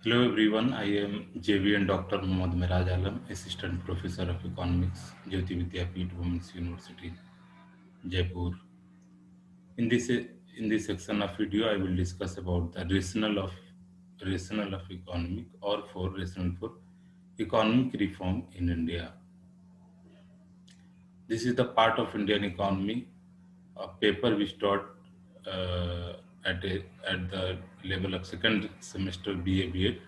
Hello everyone, I am JVN Dr. Mohammad Miraj Alam, Assistant Professor of Economics, Jyoti Vidyapeeth Women's University, Jaipur. In this section of video, I will discuss about the rationale of economic or for rationale for economic reform in India. This is the part of Indian economy, a paper which taught uh, at the level of second semester BA B.Ed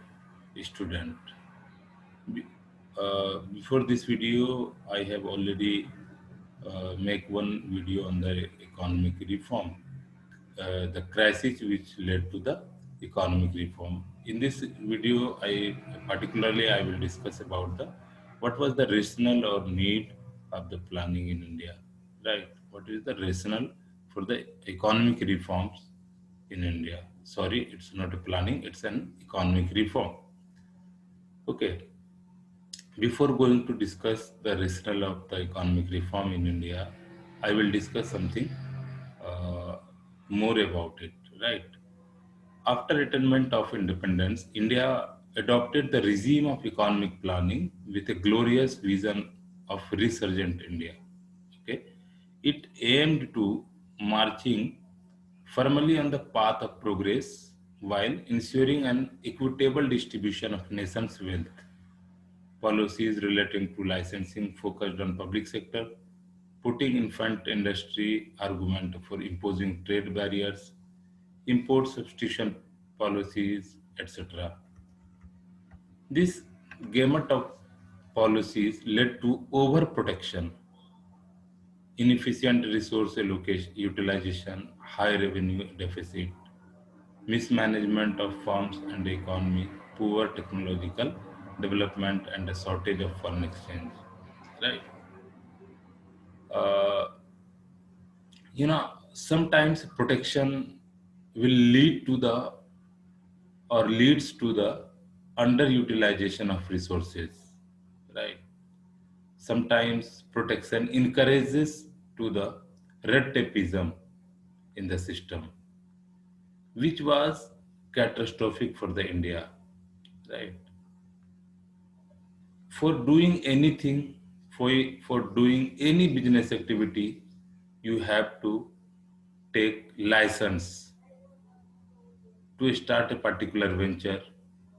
student. Before this video, I have already make one video on the economic reform, the crisis which led to the economic reform. In this video, I will discuss about the what was the rationale or need of the planning in India, right? What is the rationale for the economic reforms in India? Sorry, it's not a planning; it's an economic reform. Okay. Before going to discuss the rationale of the economic reform in India, I will discuss something uh, more about it, right? After attainment of independence, India adopted the regime of economic planning with a glorious vision of resurgent India. Okay, it aimed to marching firmly on the path of progress while ensuring an equitable distribution of nation's wealth. Policies relating to licensing focused on public sector, putting infant industry argument for imposing trade barriers, import substitution policies, etc. This gamut of policies led to overprotection, inefficient resource allocation, utilization, high revenue deficit, mismanagement of farms and the economy, poor technological development, and a shortage of foreign exchange. Right? Uh, Sometimes protection will lead to the or leads to the underutilization of resources, right? Sometimes protection encourages to the red tapeism in the system, which was catastrophic for the India, right? For doing anything, for doing any business activity, you have to take license to start a particular venture,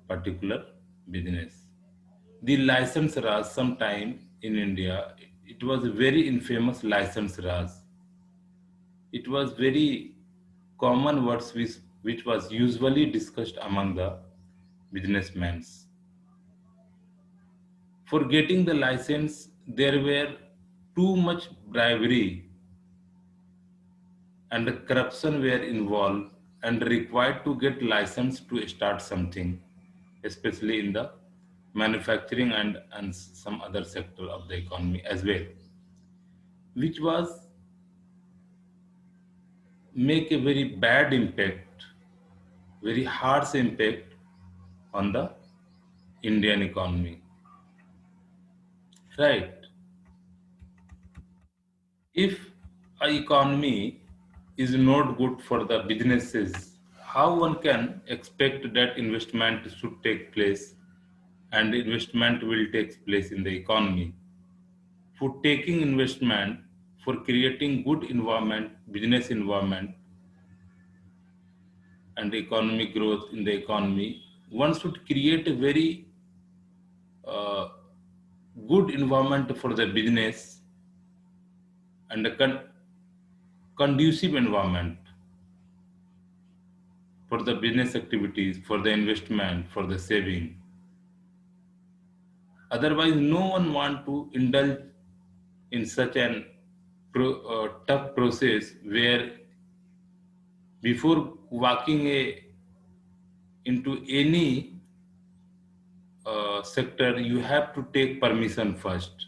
particular business. The license Raj sometime in India, it was a very infamous license Raj. It was very common words which was usually discussed among the businessmen. For getting the license, there were too much bribery and corruption were involved and required to get license to start something, especially in the manufacturing and some other sector of the economy as well, which was make a very bad impact, very harsh impact on the Indian economy. Right. If a economy is not good for the businesses, how one can expect that investment should take place and investment will take place in the economy? For taking investment, for creating good environment, business environment, and economic growth in the economy, one should create a very uh, good environment for the business and a conducive environment for the business activities, for the investment, for the saving. Otherwise, no one want to indulge in such an tough process where before walking into any sector, you have to take permission first.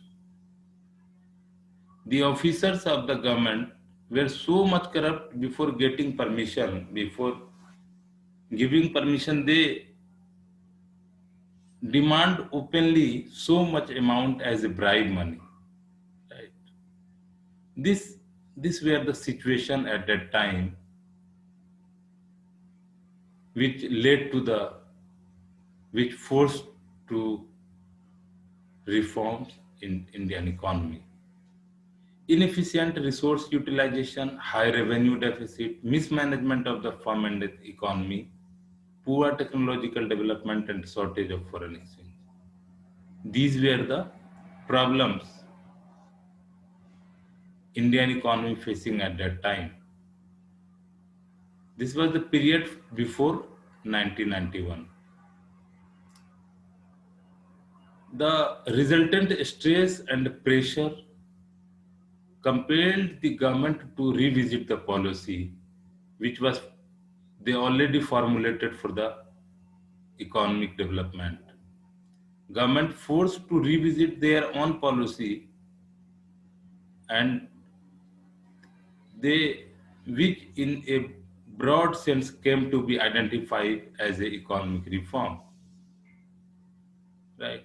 The officers of the government were so much corrupt before getting permission, before giving permission, they demand openly so much amount as a bribe money. Right? This this were the situation at that time, which led to the which forced to reforms in Indian economy. Inefficient resource utilization, high revenue deficit, mismanagement of the firm and the economy, poor technological development and shortage of foreign exchange. These were the problems Indian economy facing at that time. This was the period before 1991. The resultant stress and pressure compelled the government to revisit the policy which was they already formulated for the economic development. Government forced to revisit their own policy and they which in a broad sense came to be identified as a economic reform, right?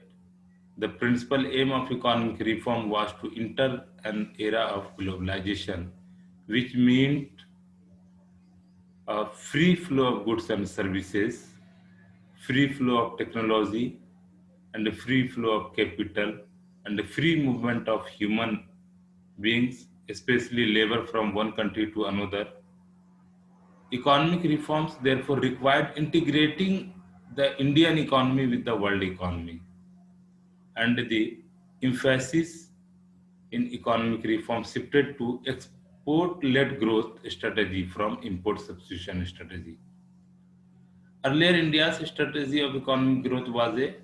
The principal aim of economic reform was to enter an era of globalization, which meant a free flow of goods and services, free flow of technology, and a free flow of capital, and the free movement of human beings, especially labor from one country to another. Economic reforms therefore required integrating the Indian economy with the world economy, and the emphasis in economic reform shifted to export-led growth strategy from import substitution strategy. Earlier, India's strategy of economic growth was a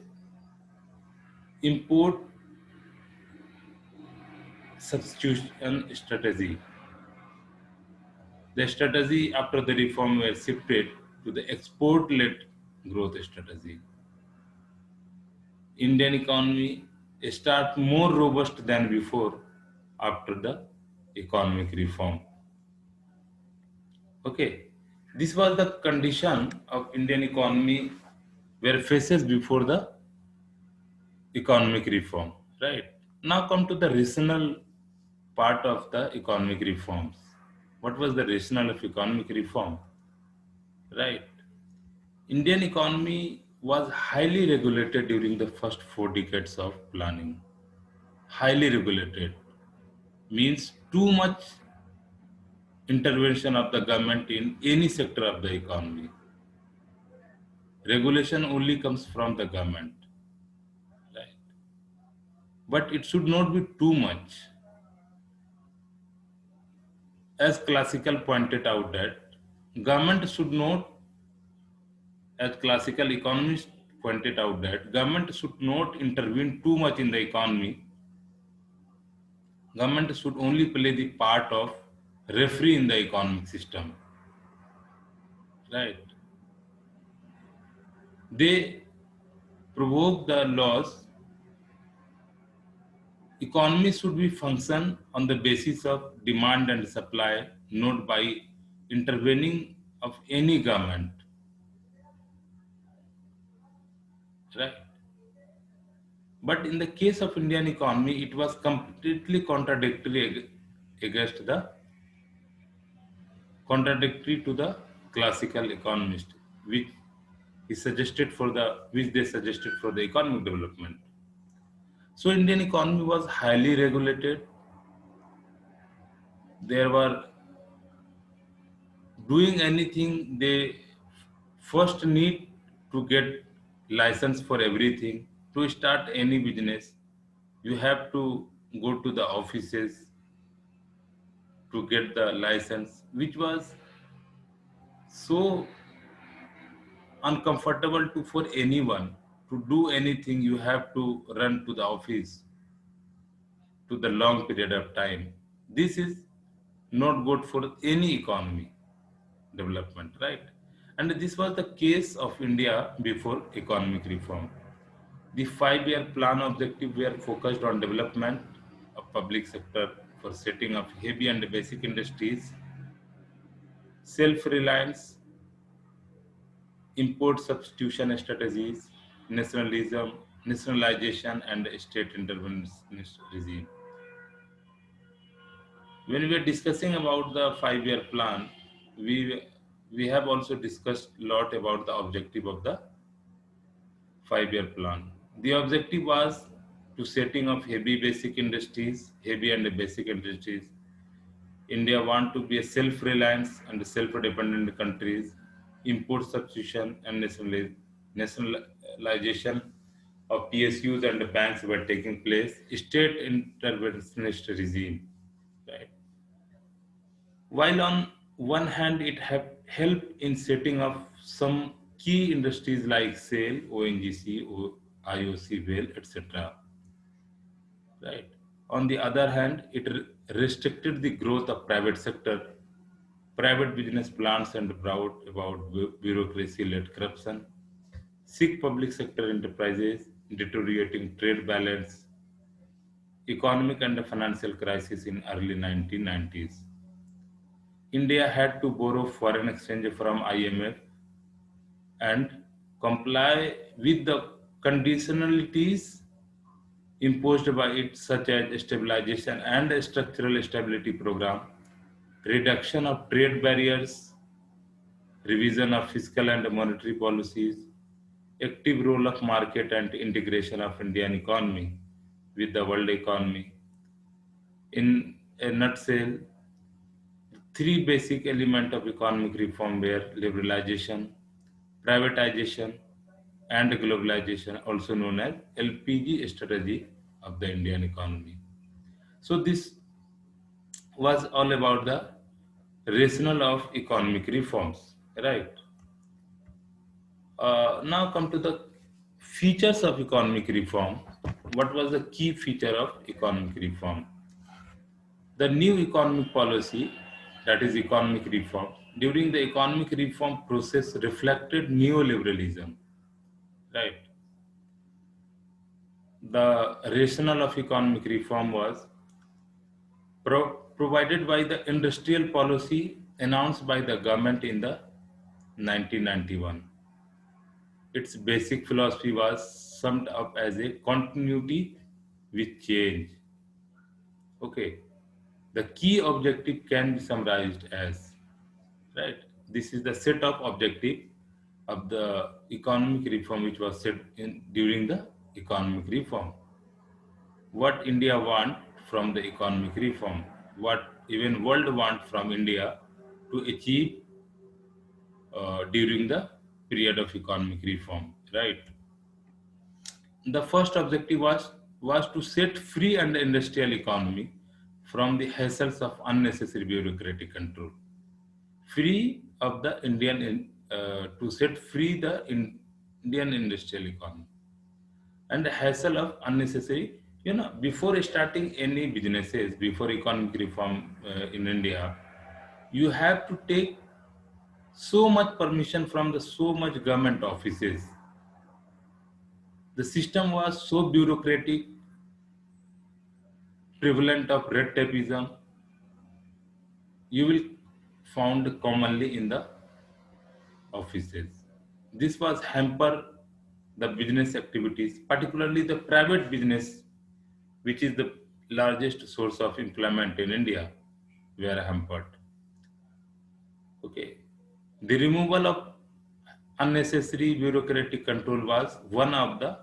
import substitution strategy. The strategy after the reform were shifted to the export-led growth strategy. Indian economy start more robust than before after the economic reform. Okay, this was the condition of Indian economy were faces before the economic reform, right? Now come to the rational part of the economic reforms. What was the rationale of economic reform? Right. Indian economy was highly regulated during the first 4 decades of planning. Highly regulated means too much intervention of the government in any sector of the economy. Regulation only comes from the government, right? But it should not be too much. As classical pointed out that government should not, as classical economists pointed out that government should not intervene too much in the economy. Government should only play the part of referee in the economic system, right? They provoke the laws. Economy should be function on the basis of demand and supply, not by intervening of any government, right? But in the case of Indian economy, it was completely against the contradictory to the classical economist, which which they suggested for the economic development. So Indian economy was highly regulated. There were doing anything, they first need to get license for everything. To start any business, you have to go to the offices to get the license, which was so uncomfortable to for anyone. To do anything, you have to run to the office to the long period of time. This is not good for any economy development, right? And this was the case of India before economic reform. The 5-year plan objective were focused on development of public sector for setting up heavy and basic industries, self-reliance, import substitution strategies, nationalization, and state interventionist regime. When we are discussing about the 5-year plan, we have also discussed a lot about the objective of the 5-year plan. The objective was to setting up heavy and basic industries. India want to be a self-reliant and self-dependent countries. Import substitution and nationalization of PSUs and banks were taking place. State interventionist regime, right? While on one hand it have helped in setting up some key industries like SAIL, ONGC, IOC, WALE, etc. Right. On the other hand, it restricted the growth of private sector. Private business plans and proud about bureaucracy-led corruption. Sick public sector enterprises, deteriorating trade balance, economic and financial crisis in early 1990s. India had to borrow foreign exchange from IMF and comply with the conditionalities imposed by it, such as stabilization and structural stability program, reduction of trade barriers, revision of fiscal and monetary policies, active role of market and integration of Indian economy with the world economy. In a nutshell, three basic elements of economic reform were liberalization, privatization, and globalization, also known as LPG strategy of the Indian economy. So this was all about the rationale of economic reforms, right? Now come to the features of economic reform. What was the key feature of economic reform? The new economic policy, that is economic reform, during the economic reform process reflected neoliberalism, right? The rationale of economic reform was provided by the industrial policy announced by the government in the 1991. Its basic philosophy was summed up as a continuity with change. Okay, the key objective can be summarized as, right, this is the set of objective of the economic reform which was set in during the economic reform. What India want from the economic reform, what even world want from India to achieve during the period of economic reform, right? The first objective was to set free an industrial economy from the hassles of unnecessary bureaucratic control. Free of the to set free the Indian industrial economy and the hassle of unnecessary. Before starting any businesses, before economic reform in India, you have to take so much permission from the so much government offices. The system was so bureaucratic, prevalent of red tapeism, you will found commonly in the offices. This was hamper the business activities, particularly the private business, which is the largest source of employment in India, were hampered. Okay. The removal of unnecessary bureaucratic control was one of the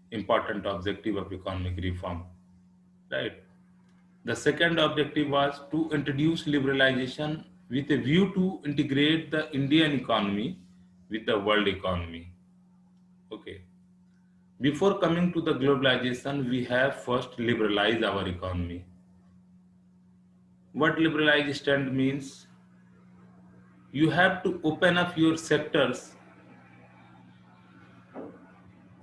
important objective of economic reform, right? The second objective was to introduce liberalization with a view to integrate the Indian economy with the world economy. Okay. Before coming to the globalization, we have first liberalized our economy. What liberalized stand means? You have to open up your sectors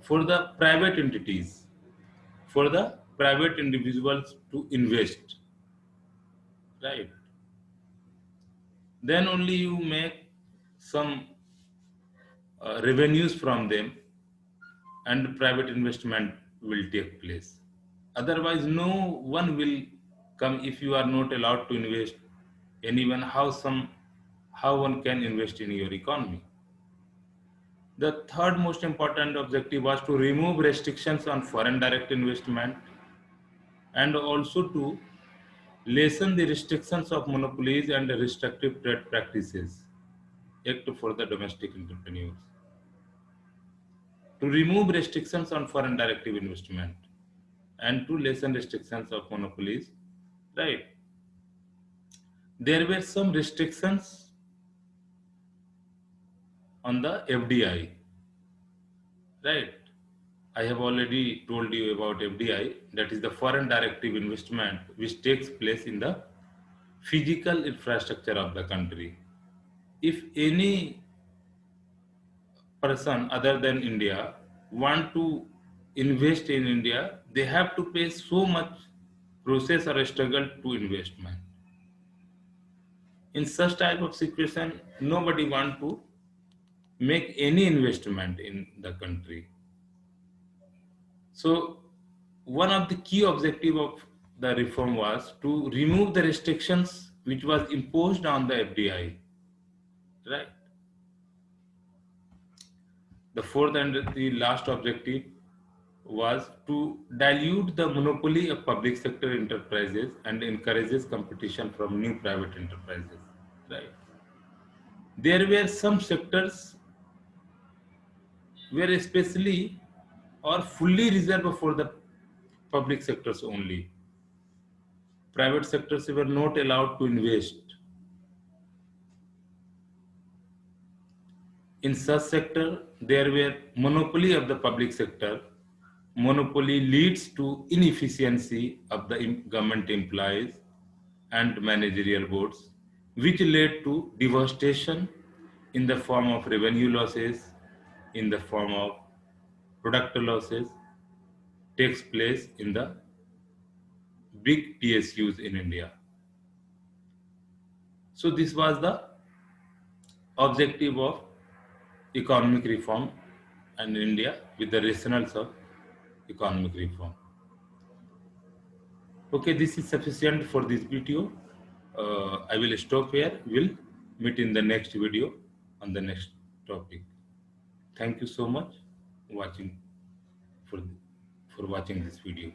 for the private entities, for the private individuals to invest, right? Then only you make some revenues from them and private investment will take place. Otherwise, no one will come if you are not allowed to invest. Anyone, how one can invest in your economy? The third most important objective was to remove restrictions on foreign direct investment and also to lessen the restrictions of monopolies and restrictive trade practices. Act for the domestic entrepreneurs. to remove restrictions on foreign direct investment and to lessen restrictions of monopolies, right? There were some restrictions on the FDI, right? I have already told you about FDI, that is the foreign directive investment which takes place in the physical infrastructure of the country. If any person other than India want to invest in India, they have to pay so much process or struggle to investment. In such type of situation, nobody want to make any investment in the country. So one of the key objective of the reform was to remove the restrictions which was imposed on the FDI, right? The fourth and the last objective was to dilute the monopoly of public sector enterprises and encourages competition from new private enterprises, right? There were some sectors were especially or fully reserved for the public sectors only. Private sectors were not allowed to invest. In such sector, there were monopoly of the public sector. Monopoly leads to inefficiency of the government employees and managerial boards, which led to devastation in the form of revenue losses, in the form of product losses, takes place in the big PSUs in India. So this was the objective of economic reform in India with the rationales of economic reform. Okay, this is sufficient for this video. I will stop here. We'll meet in the next video on the next topic. Thank you so much watching for watching this video.